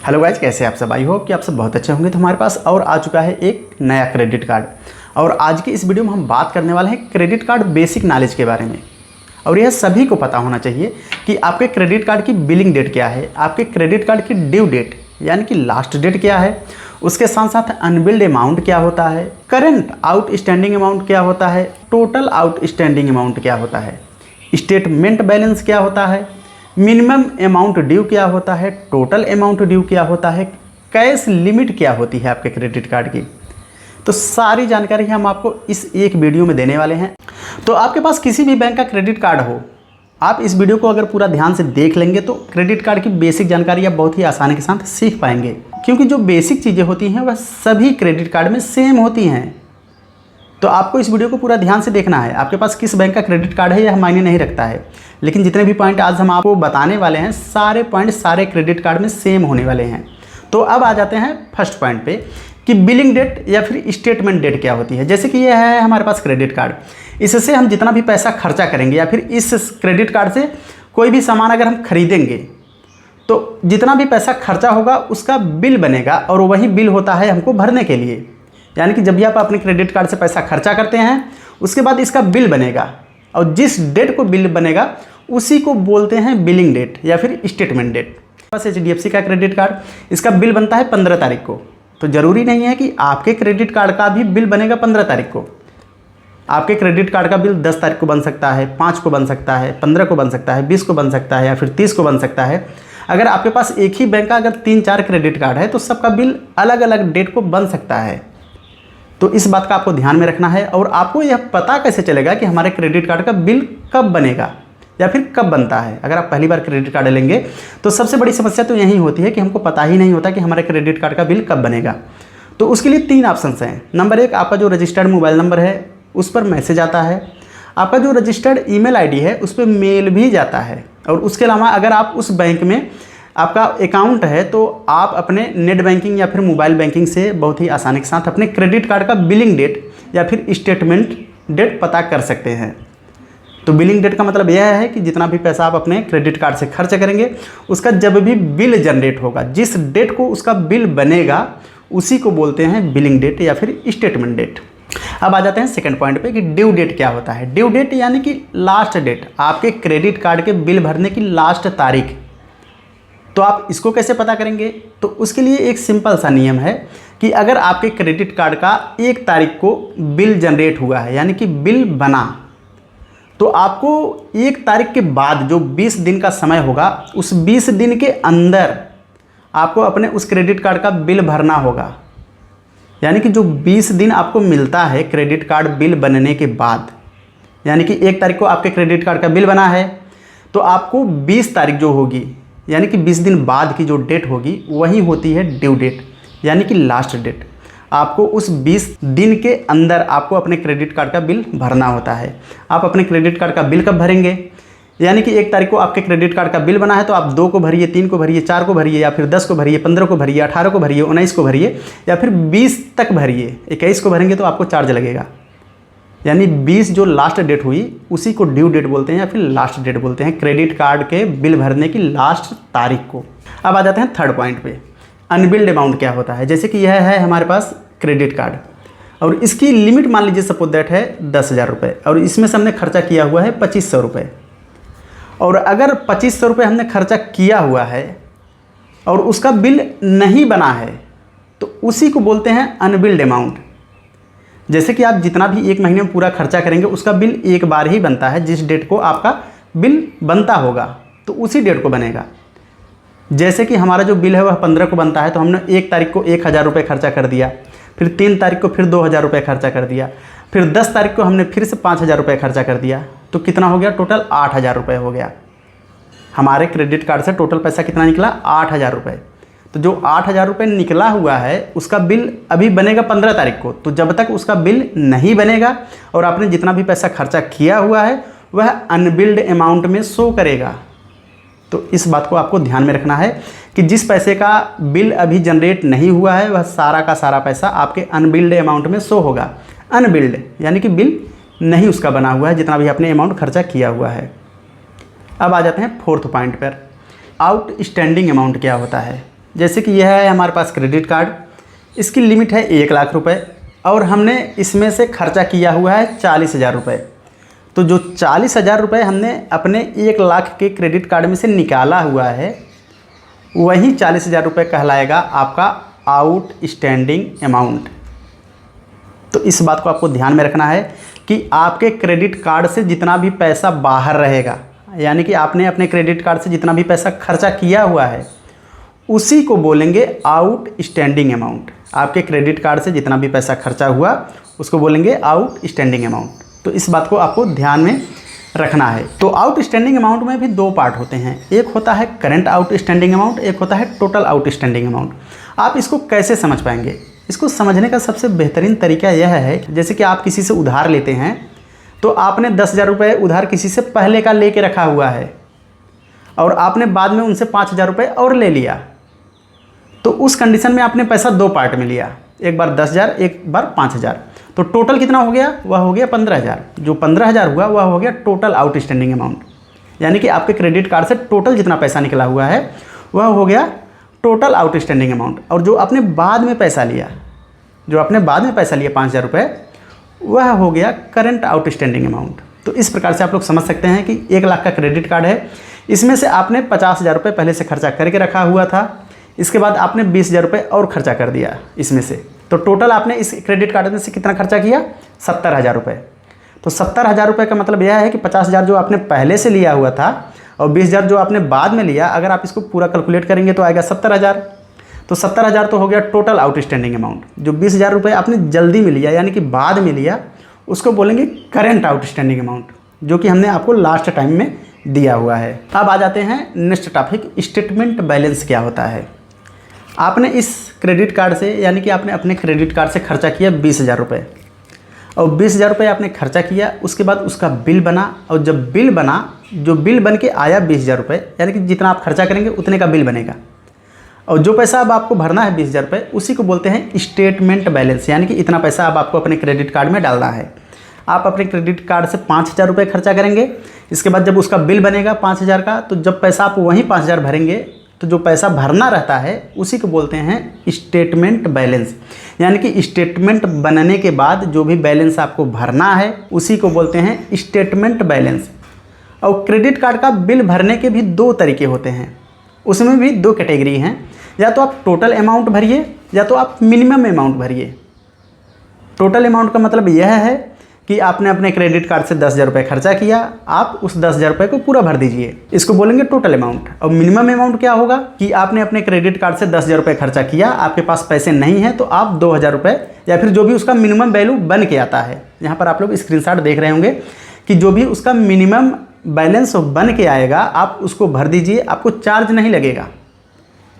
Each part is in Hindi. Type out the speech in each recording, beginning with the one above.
हेलो गाइज, कैसे आप सब? आई होप कि आप सब बहुत अच्छे होंगे। तो हमारे पास और आ चुका है एक नया क्रेडिट कार्ड, और आज की इस वीडियो में हम बात करने वाले हैं क्रेडिट कार्ड बेसिक नॉलेज के बारे में। और यह सभी को पता होना चाहिए कि आपके क्रेडिट कार्ड की बिलिंग डेट क्या है, आपके क्रेडिट कार्ड की ड्यू डेट यानी कि लास्ट डेट क्या है, उसके साथ साथ अनबिल्ड अमाउंट क्या होता है, करंट आउटस्टैंडिंग अमाउंट क्या होता है, टोटल आउटस्टैंडिंग अमाउंट क्या होता है, स्टेटमेंट बैलेंस क्या होता है, मिनिमम अमाउंट ड्यू क्या होता है, टोटल अमाउंट ड्यू क्या होता है, कैश लिमिट क्या होती है आपके क्रेडिट कार्ड की। तो सारी जानकारी हम आपको इस एक वीडियो में देने वाले हैं। तो आपके पास किसी भी बैंक का क्रेडिट कार्ड हो, आप इस वीडियो को अगर पूरा ध्यान से देख लेंगे तो क्रेडिट कार्ड की बेसिक जानकारी आप बहुत ही आसानी के साथ सीख पाएंगे, क्योंकि जो बेसिक चीज़ें होती हैं वह सभी क्रेडिट कार्ड में सेम होती हैं। तो आपको इस वीडियो को पूरा ध्यान से देखना है। आपके पास किस बैंक का क्रेडिट कार्ड है यह मायने नहीं रखता है, लेकिन जितने भी पॉइंट आज हम आपको बताने वाले हैं सारे पॉइंट सारे क्रेडिट कार्ड में सेम होने वाले हैं। तो अब आ जाते हैं फर्स्ट पॉइंट पे कि बिलिंग डेट या फिर स्टेटमेंट डेट क्या होती है। जैसे कि यह है हमारे पास क्रेडिट कार्ड, इससे हम जितना भी पैसा खर्चा करेंगे या फिर इस क्रेडिट कार्ड से कोई भी सामान अगर हम खरीदेंगे तो जितना भी पैसा खर्चा होगा उसका बिल बनेगा, और वही बिल होता है हमको भरने के लिए। यानी कि जब भी आप अपने क्रेडिट कार्ड से पैसा खर्चा करते हैं उसके बाद इसका बिल बनेगा, और जिस डेट को बिल बनेगा उसी को बोलते हैं बिलिंग डेट या फिर स्टेटमेंट डेट। बस HDFC का क्रेडिट कार्ड, इसका बिल बनता है 15 तारीख को। तो ज़रूरी नहीं है कि आपके क्रेडिट कार्ड का भी बिल बनेगा 15 तारीख को। आपके क्रेडिट कार्ड का बिल 10 तारीख को बन सकता है, 5 को बन सकता है, 15 को बन सकता है, 20 को बन सकता है या फिर 30 को बन सकता है। अगर आपके पास एक ही बैंक का अगर 3-4 क्रेडिट कार्ड है तो सबका बिल अलग अलग डेट को बन सकता है। तो इस बात का आपको ध्यान में रखना है। और आपको यह पता कैसे चलेगा कि हमारे क्रेडिट कार्ड का बिल कब बनेगा या फिर कब बनता है। अगर आप पहली बार क्रेडिट कार्ड लेंगे तो सबसे बड़ी समस्या तो यही होती है कि हमको पता ही नहीं होता कि हमारे क्रेडिट कार्ड का बिल कब बनेगा। तो उसके लिए 3 ऑप्शंस हैं। नंबर 1, आपका जो रजिस्टर्ड मोबाइल नंबर है उस पर मैसेज आता है। आपका जो रजिस्टर्ड ईमेल आईडी है उस पर मेल भी जाता है। और उसके अलावा अगर आप उस बैंक में आपका अकाउंट है तो आप अपने नेट बैंकिंग या फिर मोबाइल बैंकिंग से बहुत ही आसानी के साथ अपने क्रेडिट कार्ड का बिलिंग डेट या फिर स्टेटमेंट डेट पता कर सकते हैं। तो बिलिंग डेट का मतलब यह है कि जितना भी पैसा आप अपने क्रेडिट कार्ड से खर्च करेंगे उसका जब भी बिल जनरेट होगा, जिस डेट को उसका बिल बनेगा उसी को बोलते हैं बिलिंग डेट या फिर स्टेटमेंट डेट। अब आ जाते हैं सेकंड पॉइंट पे कि ड्यू डेट क्या होता है। ड्यू डेट यानी कि लास्ट डेट, आपके क्रेडिट कार्ड के बिल भरने की लास्ट तारीख। तो आप इसको कैसे पता करेंगे? तो उसके लिए एक सिंपल सा नियम है कि अगर आपके क्रेडिट कार्ड का 1 तारीख को बिल जनरेट हुआ है यानी कि बिल बना, तो आपको 1 तारीख के बाद जो 20 दिन का समय होगा उस 20 दिन के अंदर आपको अपने उस क्रेडिट कार्ड का बिल भरना होगा। यानी कि जो 20 दिन आपको मिलता है क्रेडिट कार्ड बिल बनने के बाद, यानी कि 1 तारीख को आपके क्रेडिट कार्ड का बिल बना है तो आपको 20 तारीख जो होगी यानी कि 20 दिन बाद की जो डेट होगी वही होती है ड्यू डेट यानी कि लास्ट डेट। आपको उस 20 दिन के अंदर आपको अपने क्रेडिट कार्ड का बिल भरना होता है। आप अपने क्रेडिट कार्ड का बिल कब भरेंगे? यानी कि 1 तारीख को आपके क्रेडिट कार्ड का बिल बना है तो आप 2 को भरिए, 3 को भरिए, 4 को भरिए या फिर 10 को भरिए, 15 को भरिए, 18 को भरिए, 19 को भरिए या फिर 20 तक भरिए। 21 को भरेंगे तो आपको चार्ज लगेगा। यानी 20 जो लास्ट डेट हुई उसी को ड्यू डेट बोलते हैं या फिर लास्ट डेट बोलते हैं, क्रेडिट कार्ड के बिल भरने की लास्ट तारीख को। अब आ जाते हैं थर्ड पॉइंट पे, अनबिल्ड अमाउंट क्या होता है। जैसे कि यह है हमारे पास क्रेडिट कार्ड और इसकी लिमिट मान लीजिए सपोज दैट है 10,000 रुपये, और इसमें से हमने खर्चा किया हुआ है 2500 रुपये। और अगर 2500 रुपये हमने खर्चा किया हुआ है और उसका बिल नहीं बना है तो उसी को बोलते हैं अनबिल्ड अमाउंट। जैसे कि आप जितना भी 1 महीने में पूरा खर्चा करेंगे उसका बिल एक बार ही बनता है, जिस डेट को आपका बिल बनता होगा तो उसी डेट को बनेगा। जैसे कि हमारा जो बिल है वह 15 को बनता है तो हमने 1 तारीख को 1000 रुपये खर्चा कर दिया, फिर 3 तारीख को फिर 2000 रुपये खर्चा कर दिया, फिर 10 तारीख को हमने फिर से 5000 रुपये खर्चा कर दिया, तो कितना हो गया? टोटल 8000 रुपये हो गया। हमारे क्रेडिट कार्ड से टोटल पैसा कितना निकला? 8000 रुपये। तो जो 8000 रुपये निकला हुआ है उसका बिल अभी बनेगा 15 तारीख को। तो जब तक उसका बिल नहीं बनेगा और आपने जितना भी पैसा खर्चा किया हुआ है वह अनबिल्ड अमाउंट में शो करेगा। तो इस बात को आपको ध्यान में रखना है कि जिस पैसे का बिल अभी जनरेट नहीं हुआ है वह सारा का सारा पैसा आपके अनबिल्ड अमाउंट में शो होगा। अनबिल्ड यानी कि बिल नहीं उसका बना हुआ है जितना भी आपने अमाउंट खर्चा किया हुआ है। अब आ जाते हैं फोर्थ पॉइंट पर, आउटस्टैंडिंग अमाउंट क्या होता है। जैसे कि यह है हमारे पास क्रेडिट कार्ड, इसकी लिमिट है 1 लाख रुपए और हमने इसमें से खर्चा किया हुआ है 40,000 रुपये। तो जो 40,000 रुपये हमने अपने 1 लाख के क्रेडिट कार्ड में से निकाला हुआ है, वही 40,000 रुपये कहलाएगा आपका आउटस्टैंडिंग अमाउंट। तो इस बात को आपको ध्यान में रखना है कि आपके क्रेडिट कार्ड से जितना भी पैसा बाहर रहेगा, यानी कि आपने अपने क्रेडिट कार्ड से जितना भी पैसा खर्चा किया हुआ है, उसी को बोलेंगे आउटस्टैंडिंग अमाउंट। आपके क्रेडिट कार्ड से जितना भी पैसा खर्चा हुआ उसको बोलेंगे आउटस्टैंडिंग अमाउंट। तो इस बात को आपको ध्यान में रखना है। तो आउटस्टैंडिंग अमाउंट में भी 2 पार्ट होते हैं, एक होता है करंट आउटस्टैंडिंग अमाउंट, एक होता है टोटल आउटस्टैंडिंग अमाउंट। आप इसको कैसे समझ पाएंगे? इसको समझने का सबसे बेहतरीन तरीका यह है, जैसे कि आप किसी से उधार लेते हैं तो आपने 10,000 रुपये उधार किसी से पहले का लेके रखा हुआ है और आपने बाद में उनसे 5,000 रुपये और ले लिया। तो उस कंडीशन में आपने पैसा 2 पार्ट में लिया, एक बार 10,000, एक बार 5,000। तो टोटल कितना हो गया? वह हो गया 15,000। जो 15,000 हुआ वह हो गया टोटल आउटस्टैंडिंग अमाउंट, यानी कि आपके क्रेडिट कार्ड से टोटल जितना पैसा निकला हुआ है वह हो गया टोटल आउटस्टैंडिंग अमाउंट। और जो आपने बाद में पैसा लिया, 5,000 रुपये, वह हो गया करंट आउटस्टैंडिंग अमाउंट। तो इस प्रकार से आप लोग समझ सकते हैं कि 1 लाख का क्रेडिट कार्ड है, इसमें से आपने 50,000 रुपये पहले से खर्चा करके रखा हुआ था, इसके बाद आपने 20,000 रुपये और खर्चा कर दिया इसमें से। तो टोटल आपने इस क्रेडिट कार्ड में से कितना खर्चा किया? 70,000 रुपये। तो 70,000 रुपये का मतलब यह है कि 50,000 जो आपने पहले से लिया हुआ था और 20,000 जो आपने बाद में लिया, अगर आप इसको पूरा कैलकुलेट करेंगे तो आएगा 70,000। तो 70,000 तो हो गया टोटल आउटस्टैंडिंग अमाउंट। जो 20,000 रुपये आपने जल्दी में लिया, यानी कि बाद में लिया, उसको बोलेंगे करेंट आउटस्टैंडिंग अमाउंट, जो कि हमने आपको लास्ट टाइम में दिया हुआ है। अब आ जाते हैं नेक्स्ट टॉपिक, स्टेटमेंट बैलेंस क्या होता है। आपने इस क्रेडिट कार्ड से, यानी कि आपने अपने क्रेडिट कार्ड से खर्चा किया 20,000 रुपये और 20,000 रुपये आपने खर्चा किया, उसके बाद उसका बिल बना और जब बिल बना, जो बिल बन के आया 20,000 रुपये, यानी कि जितना आप खर्चा करेंगे उतने का बिल बनेगा और जो पैसा अब आपको भरना है 20,000 रुपये, उसी को बोलते हैं स्टेटमेंट बैलेंस, यानी कि इतना पैसा अब आपको अपने क्रेडिट कार्ड में डालना है। आप अपने क्रेडिट कार्ड से 5,000 रुपये खर्चा करेंगे, इसके बाद जब उसका बिल बनेगा 5,000 का, तो जब पैसा आप वहीं 5,000 भरेंगे, तो जो पैसा भरना रहता है उसी को बोलते हैं स्टेटमेंट बैलेंस। यानी कि स्टेटमेंट बनने के बाद जो भी बैलेंस आपको भरना है उसी को बोलते हैं स्टेटमेंट बैलेंस। और क्रेडिट कार्ड का बिल भरने के भी 2 तरीके होते हैं, उसमें भी 2 कैटेगरी हैं, या तो आप टोटल अमाउंट भरिए या तो आप मिनिमम अमाउंट भरिए। टोटल अमाउंट का मतलब यह है कि आपने अपने क्रेडिट कार्ड से 10,000 रुपये खर्चा किया, आप उस 10,000 रुपये को पूरा भर दीजिए, इसको बोलेंगे टोटल अमाउंट। और मिनिमम अमाउंट क्या होगा कि आपने अपने क्रेडिट कार्ड से 10,000 रुपये खर्चा किया, आपके पास पैसे नहीं है, तो आप 2,000 रुपये या फिर जो भी उसका मिनिमम वैल्यू बन के आता है, यहाँ पर आप लोग स्क्रीनशॉट देख रहे होंगे कि जो भी उसका मिनिमम बैलेंस बन के आएगा आप उसको भर दीजिए। आपको चार्ज नहीं लगेगा,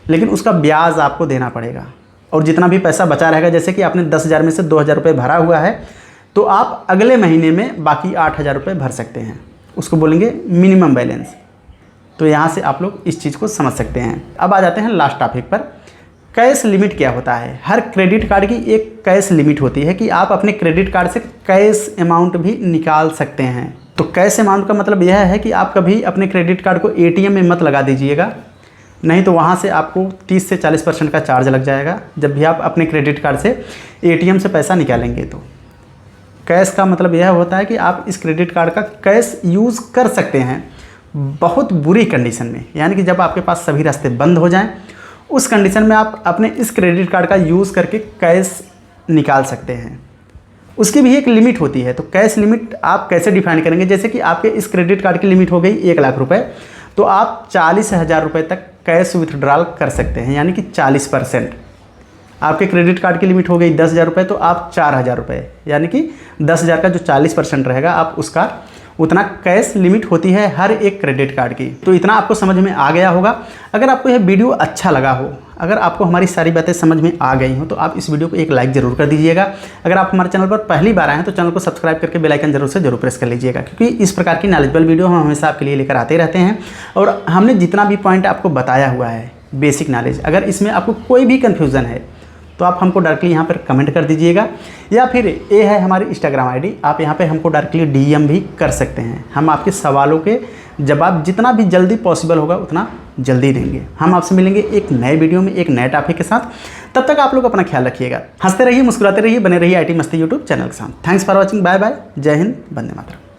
लेकिन उसका ब्याज आपको देना पड़ेगा। और जितना भी पैसा बचा रहेगा, जैसे कि आपने 10,000 में से 2,000 रुपये भरा हुआ है, तो आप अगले महीने में बाकी 8,000 रुपये भर सकते हैं, उसको बोलेंगे मिनिमम बैलेंस। तो यहाँ से आप लोग इस चीज़ को समझ सकते हैं। अब आ जाते हैं लास्ट टॉपिक पर, कैश लिमिट क्या होता है। हर क्रेडिट कार्ड की एक कैश लिमिट होती है कि आप अपने क्रेडिट कार्ड से कैश अमाउंट भी निकाल सकते हैं। तो कैश अमाउंट का मतलब यह है कि आप कभी अपने क्रेडिट कार्ड को ATM में मत लगा दीजिएगा, नहीं तो वहाँ से आपको 30 से 40% का चार्ज लग जाएगा जब भी आप अपने क्रेडिट कार्ड से ATM से पैसा निकालेंगे। तो कैश का मतलब यह होता है कि आप इस क्रेडिट कार्ड का कैश यूज़ कर सकते हैं बहुत बुरी कंडीशन में, यानी कि जब आपके पास सभी रास्ते बंद हो जाएं, उस कंडीशन में आप अपने इस क्रेडिट कार्ड का यूज़ करके कैश निकाल सकते हैं। उसकी भी एक लिमिट होती है। तो कैश लिमिट आप कैसे डिफाइन करेंगे, जैसे कि आपके इस क्रेडिट कार्ड की लिमिट हो गई 1 लाख रुपये, तो आप 40,000 रुपये तक कैश विथड्रॉल कर सकते हैं, यानी कि 40%। आपके क्रेडिट कार्ड की लिमिट हो गई 10,000 रुपये, तो आप 4,000 रुपये, यानी कि 10,000 का जो 40% रहेगा आप उसका उतना कैश लिमिट होती है हर एक क्रेडिट कार्ड की। तो इतना आपको समझ में आ गया होगा। अगर आपको यह वीडियो अच्छा लगा हो, अगर आपको हमारी सारी बातें समझ में आ गई हो, तो आप इस वीडियो को एक लाइक ज़रूर कर दीजिएगा। अगर आप हमारे चैनल पर पहली बार आए हैं तो चैनल को सब्सक्राइब करके बेल आइकन जरूर प्रेस कर लीजिएगा, क्योंकि इस प्रकार की नॉलेजेबल वीडियो हम हमेशा आपके लिए लेकर आते रहते हैं। और हमने जितना भी पॉइंट आपको बताया हुआ है बेसिक नॉलेज, अगर इसमें आपको कोई भी कन्फ्यूज़न है तो आप हमको डायरेक्टली यहाँ पर कमेंट कर दीजिएगा, या फिर ये है हमारी इंस्टाग्राम आईडी, आप यहाँ पे हमको डायरेक्टली DM भी कर सकते हैं। हम आपके सवालों के जवाब जितना भी जल्दी पॉसिबल होगा उतना जल्दी देंगे। हम आपसे मिलेंगे एक नए वीडियो में एक नए टॉपिक के साथ। तब तक आप लोग अपना ख्याल रखिएगा, हंसते रहिए, मुस्कुराते रहिए, बने रहिए IT मस्ती यूट्यूब चैनल के साथ। Thanks for watching, bye bye, जय हिंद, वंदे मातरम।